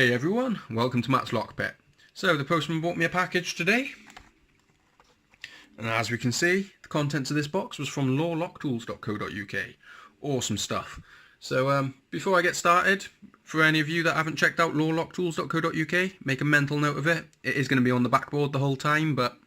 Hey everyone, welcome to Matt's Lockpit. So the postman brought me a package today, and as we can see, the contents of this box was from lawlocktools.co.uk. Awesome stuff. So before I get started, for any of you that haven't checked out lawlocktools.co.uk, make a mental note of it. It is going to be on the backboard the whole time, but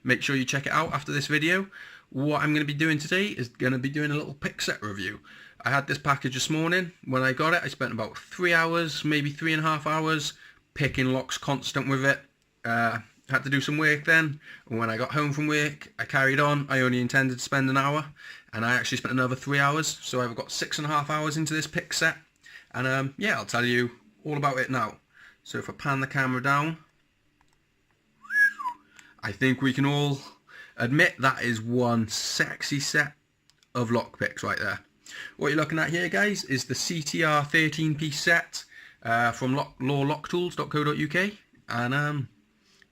make sure you check it out after this video. What I'm going to be doing today is going to be doing a little pick set review. I had this package this morning. When I got it, I spent about 3 hours, maybe 3.5 hours, picking locks constant with it. Had to do some work then, and when I got home from work, I carried on. I only intended to spend an hour, and I actually spent another 3 hours, so I've got 6.5 hours into this pick set, and yeah, I'll tell you all about it now. So if I pan the camera down, I think we can all admit that is one sexy set of lock picks right there. What you're looking at here, guys, is the CTR 13-piece set from lawlocktools.co.uk, and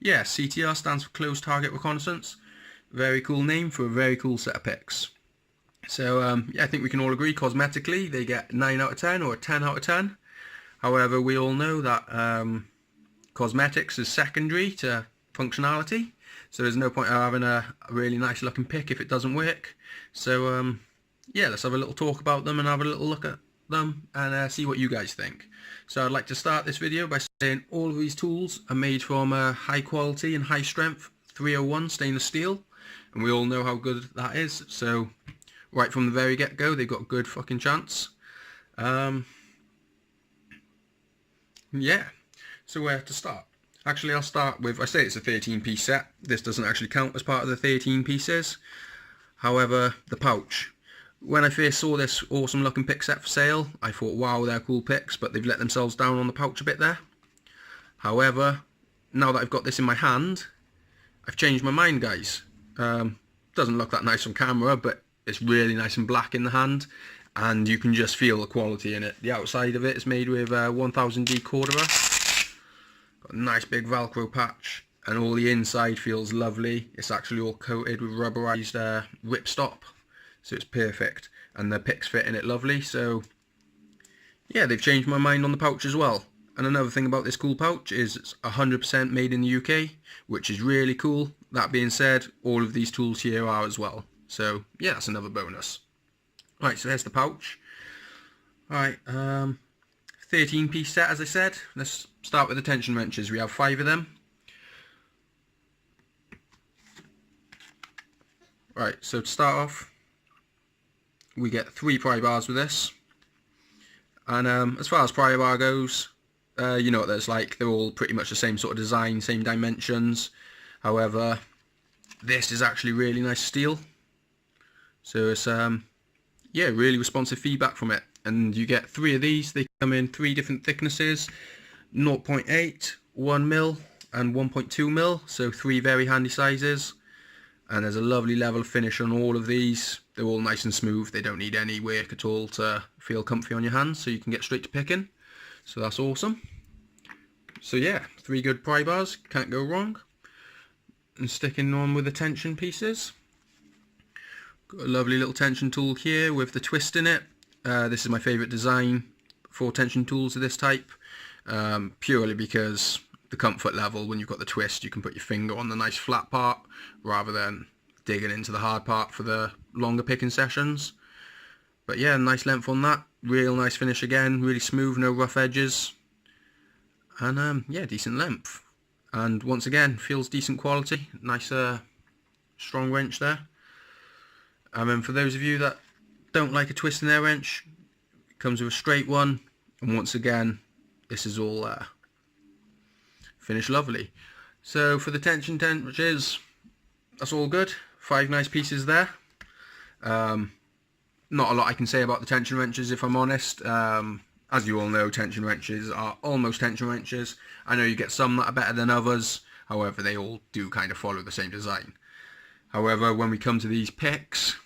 yeah, CTR stands for Close Target Reconnaissance. Very cool name for a very cool set of picks. So yeah, I think we can all agree cosmetically they get 9 out of 10 or a 10 out of 10. However, we all know that cosmetics is secondary to functionality, so there's no point in having a really nice looking pick if it doesn't work. So yeah, let's have a little talk about them and have a little look at them and see what you guys think. So I'd like to start this video by saying all of these tools are made from high quality and high strength 301 stainless steel, and we all know how good that is. So right from the very get-go, they've got a good fucking chance. Yeah, so where to start? Actually, I'll start with, I say it's a 13-piece set. This doesn't actually count as part of the 13 pieces. However, the pouch. When I first saw this awesome looking pick set for sale, I thought, wow, they're cool picks, but they've let themselves down on the pouch a bit there. However, now that I've got this in my hand, I've changed my mind, guys. Doesn't look that nice on camera, but it's really nice and black in the hand, and you can just feel the quality in it. The outside of it is made with 1000D Cordura. Got a nice big Velcro patch, and all the inside feels lovely. It's actually all coated with rubberized ripstop. So it's perfect, and the picks fit in it lovely. So yeah, they've changed my mind on the pouch as well. And another thing about this cool pouch is it's 100% made in the UK, which is really cool. That being said, all of these tools here are as well. So yeah, that's another bonus. Right, so there's the pouch. Alright, 13-piece set, as I said. Let's start with the tension wrenches. We have 5 of them. Right, so to start off, we get 3 pry bars with this, and as far as pry bar goes, you know what that's like. They're all pretty much the same sort of design, same dimensions. However, this is actually really nice steel, so it's yeah, really responsive feedback from it. And you get 3 of these. They come in 3 different thicknesses: 0.8, 1 mil, and 1.2 mil. So 3 very handy sizes. And there's a lovely level of finish on all of these. They're all nice and smooth. They don't need any work at all to feel comfy on your hands, so you can get straight to picking. So that's awesome. So yeah, 3 good pry bars, can't go wrong. And sticking on with the tension pieces. Got a lovely little tension tool here with the twist in it. This is my favourite design for tension tools of this type, purely because the comfort level, when you've got the twist, you can put your finger on the nice flat part rather than digging into the hard part for the longer picking sessions. But yeah, nice length on that, real nice finish again, really smooth, no rough edges, and yeah, decent length, and once again feels decent quality. Nice strong wrench there. And then for those of you that don't like a twist in their wrench, it comes with a straight one, and once again this is all finished lovely. So for the tension wrenches, that's all good. 5 nice pieces there. Not a lot I can say about the tension wrenches, if I'm honest. As you all know, tension wrenches are almost tension wrenches. I know you get some that are better than others, however they all do kind of follow the same design. However, when we come to these picks,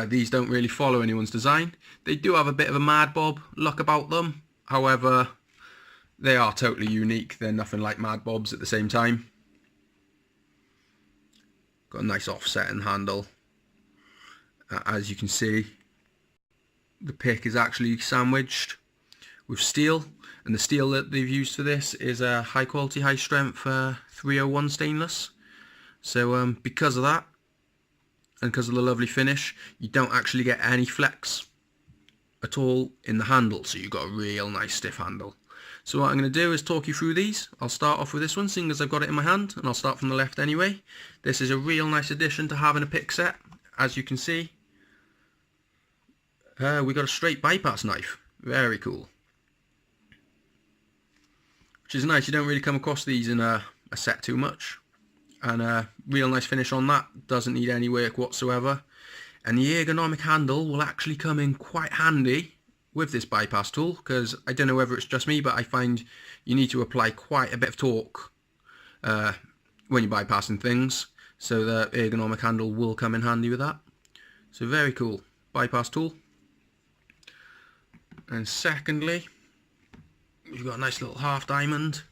these don't really follow anyone's design. They do have a bit of a Mad Bob look about them, however they are totally unique. They're nothing like Mad Bobs at the same time. Got a nice offset and handle. As you can see, the pick is actually sandwiched with steel, and the steel that they've used for this is a high quality, high strength 301 stainless. So because of that, and because of the lovely finish, you don't actually get any flex at all in the handle, so you've got a real nice stiff handle. So what I'm going to do is talk you through these. I'll start off with this one, seeing as I've got it in my hand, and I'll start from the left anyway. This is a real nice addition to having a pick set. As you can see, we got a straight bypass knife. Very cool. Which is nice, you don't really come across these in a set too much. And a real nice finish on that, doesn't need any work whatsoever. And the ergonomic handle will actually come in quite handy with this bypass tool, because I don't know whether it's just me, but I find you need to apply quite a bit of torque when you're bypassing things, so the ergonomic handle will come in handy with that. So very cool bypass tool. And secondly, we've got a nice little half diamond,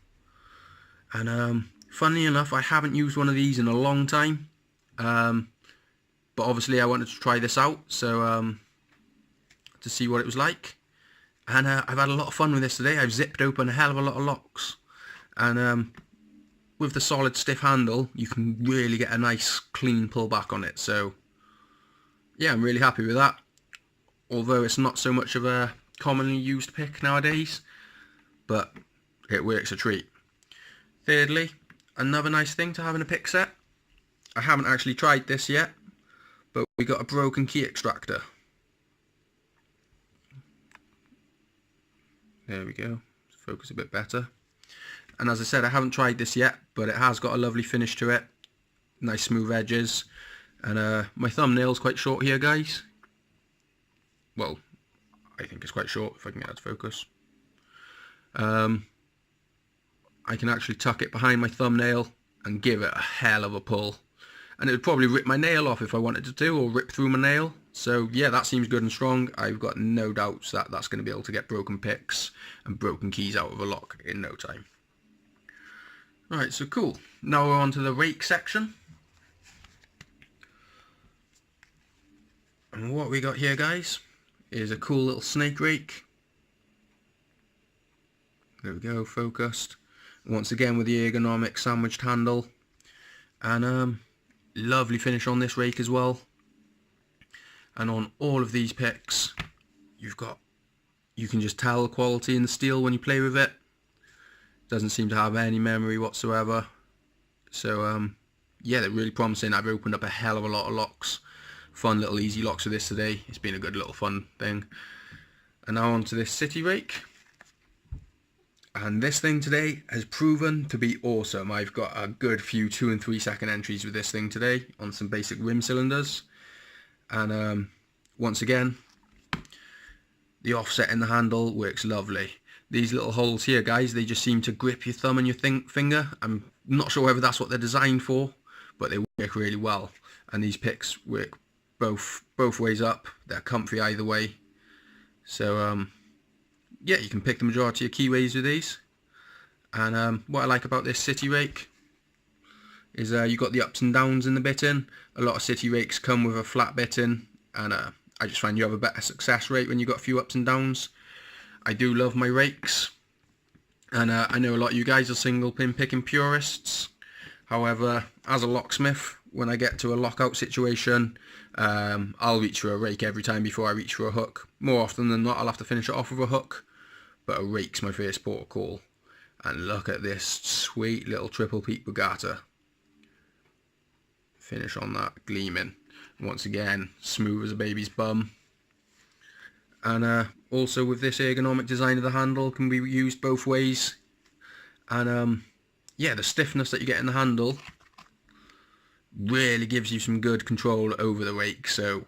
and funnily enough, I haven't used one of these in a long time, but obviously I wanted to try this out, so to see what it was like. And I've had a lot of fun with this today. I've zipped open a hell of a lot of locks, and with the solid stiff handle you can really get a nice clean pull back on it. So yeah, I'm really happy with that, although it's not so much of a commonly used pick nowadays, but it works a treat. Thirdly, another nice thing to have in a pick set, I haven't actually tried this yet, but we got a broken key extractor. There we go, focus a bit better. And as I said, I haven't tried this yet, but it has got a lovely finish to it, nice smooth edges, and my thumbnail's quite short here, guys. Well, I think it's quite short, if I can get that to focus. I can actually tuck it behind my thumbnail and give it a hell of a pull, and it would probably rip my nail off if I wanted to, or rip through my nail. So yeah, that seems good and strong. I've got no doubts that that's going to be able to get broken picks and broken keys out of a lock in no time. Alright, so cool. Now we're on to the rake section. And what we got here, guys, is a cool little snake rake. There we go, focused. Once again with the ergonomic sandwiched handle, and lovely finish on this rake as well. And on all of these picks, you can just tell the quality in the steel when you play with it. Doesn't seem to have any memory whatsoever. So yeah, they're really promising. I've opened up a hell of a lot of locks. Fun little easy locks with this today. It's been a good little fun thing. And now onto this city rake. And this thing today has proven to be awesome. I've got a good few 2 and 3 second entries with this thing today on some basic rim cylinders. And once again, the offset in the handle works lovely. These little holes here, guys, they just seem to grip your thumb and your finger. I'm not sure whether that's what they're designed for, but they work really well. And these picks work both ways up. They're comfy either way. So yeah, you can pick the majority of keyways with these. And what I like about this city rake is you got the ups and downs in the bitting. A lot of city rakes come with a flat bitting, and I just find you have a better success rate when you've got a few ups and downs. I do love my rakes, and I know a lot of you guys are single pin picking purists. However, as a locksmith, when I get to a lockout situation, I'll reach for a rake every time before I reach for a hook. More often than not, I'll have to finish it off with a hook, but a rake's my first port of call. And look at this sweet little triple peak regatta. Finish on that, gleaming. Once again, smooth as a baby's bum. And also with this ergonomic design of the handle, can be used both ways. And yeah, the stiffness that you get in the handle really gives you some good control over the rake. So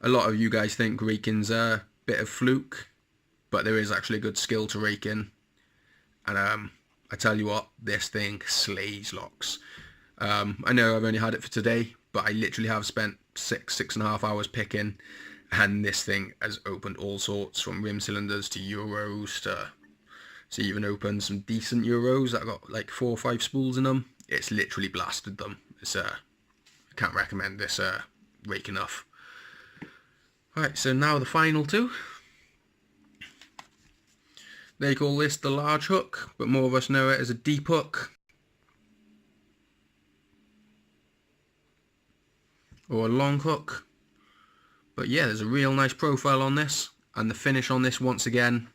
a lot of you guys think raking's a bit of fluke, but there is actually a good skill to raking. And I tell you what, this thing slays locks. I know I've only had it for today, but I literally have spent 6.5 hours picking, and this thing has opened all sorts, from rim cylinders to Euros to even opened some decent Euros that got like 4 or 5 spools in them. It's literally blasted them. It's I can't recommend this rake enough. Right, so now the final two. They call this the large hook, but more of us know it as a deep hook. Or a long hook. But yeah, there's a real nice profile on this. And the finish on this, once again,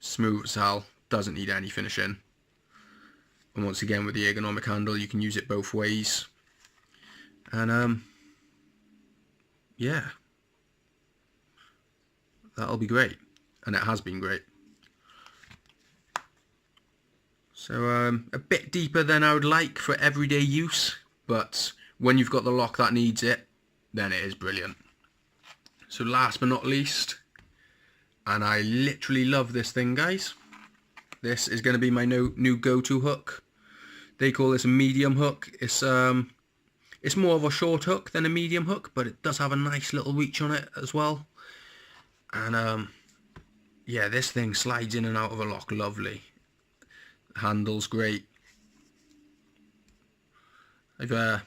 smooth as hell. Doesn't need any finishing. And once again, with the ergonomic handle, you can use it both ways. And yeah, that'll be great. And it has been great. So a bit deeper than I would like for everyday use, but when you've got the lock that needs it, then it is brilliant. So last but not least, and I literally love this thing, guys. This is going to be my new go-to hook. They call this a medium hook. It's more of a short hook than a medium hook, but it does have a nice little reach on it as well. And yeah, this thing slides in and out of a lock lovely. Handle's great. I've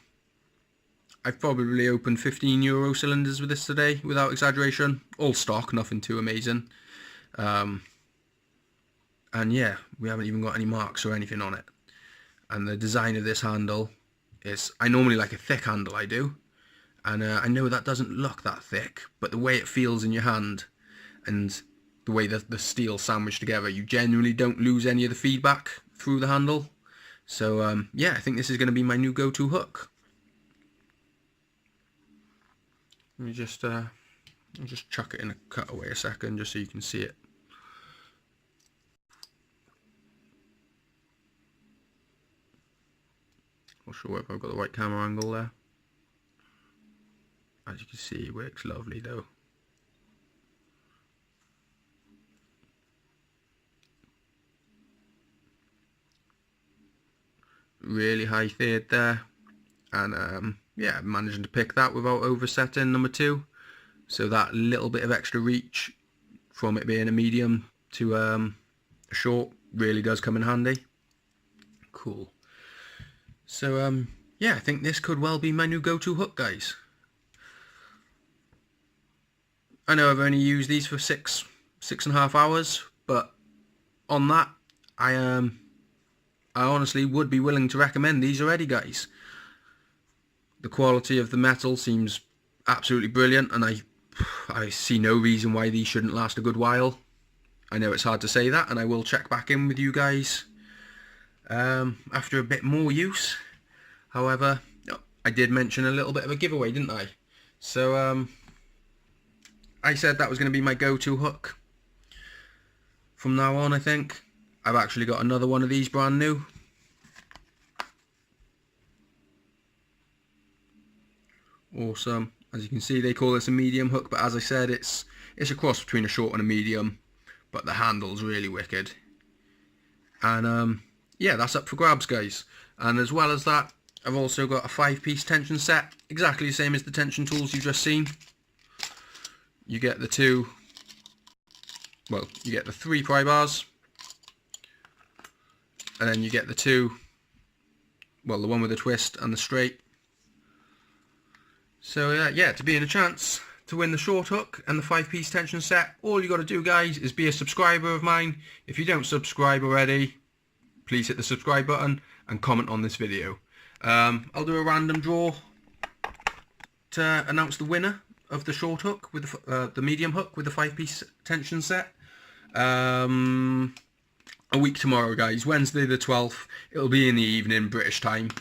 probably opened 15 euro cylinders with this today, without exaggeration. All stock, nothing too amazing. And yeah, we haven't even got any marks or anything on it. And the design of this handle is, I normally like a thick handle, I do. And I know that doesn't look that thick, but the way it feels in your hand and the way that the steel sandwiched together, you genuinely don't lose any of the feedback through the handle. So yeah, I think this is going to be my new go-to hook. Let me just I'll just chuck it in a cutaway a second, just so you can see it. Not sure whether I've got the right camera angle there. As you can see, it works lovely though. Really high third there, and yeah, managing to pick that without oversetting number 2. So that little bit of extra reach from it being a medium to a short really does come in handy. Cool. So yeah, I think this could well be my new go-to hook, guys. I know I've only used these for 6.5 hours, but on that, I honestly would be willing to recommend these already, guys. The quality of the metal seems absolutely brilliant, and I see no reason why these shouldn't last a good while. I know it's hard to say that, and I will check back in with you guys after a bit more use. However, I did mention a little bit of a giveaway, didn't I? So I said that was going to be my go-to hook from now on. I think I've actually got another one of these brand new. Awesome. As you can see, they call this a medium hook, but as I said, it's a cross between a short and a medium, but the handle's really wicked. And yeah, that's up for grabs, guys. And as well as that, I've also got a 5-piece tension set, exactly the same as the tension tools you've just seen. You get the two, well, you get the 3 pry bars, and then you get the 2, well, the one with the twist and the straight. So yeah, to be in a chance to win the short hook and the 5-piece tension set, all you got to do, guys, is be a subscriber of mine. If you don't subscribe already, please hit the subscribe button and comment on this video. I'll do a random draw to announce the winner of the short hook with the medium hook with the 5-piece tension set. A week tomorrow, guys, Wednesday the 12th. It'll be in the evening, British time.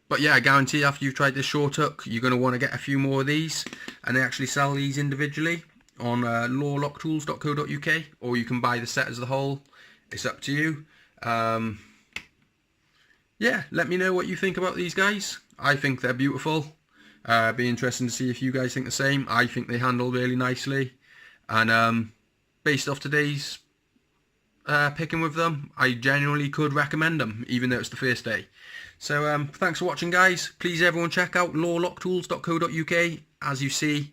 But yeah, I guarantee after you've tried this short hook, you're going to want to get a few more of these. And they actually sell these individually on lawlocktools.co.uk, or you can buy the set as a whole. It's up to you. Yeah, let me know what you think about these guys. I think they're beautiful. Be interesting to see if you guys think the same. I think they handle really nicely. And based off today's picking with them, I genuinely could recommend them, even though it's the first day. So thanks for watching, guys. Please everyone check out lawlocktools.co.uk. As you see,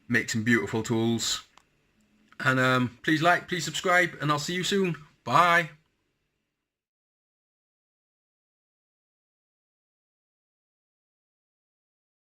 make some beautiful tools. And please like, please subscribe, and I'll see you soon. Bye.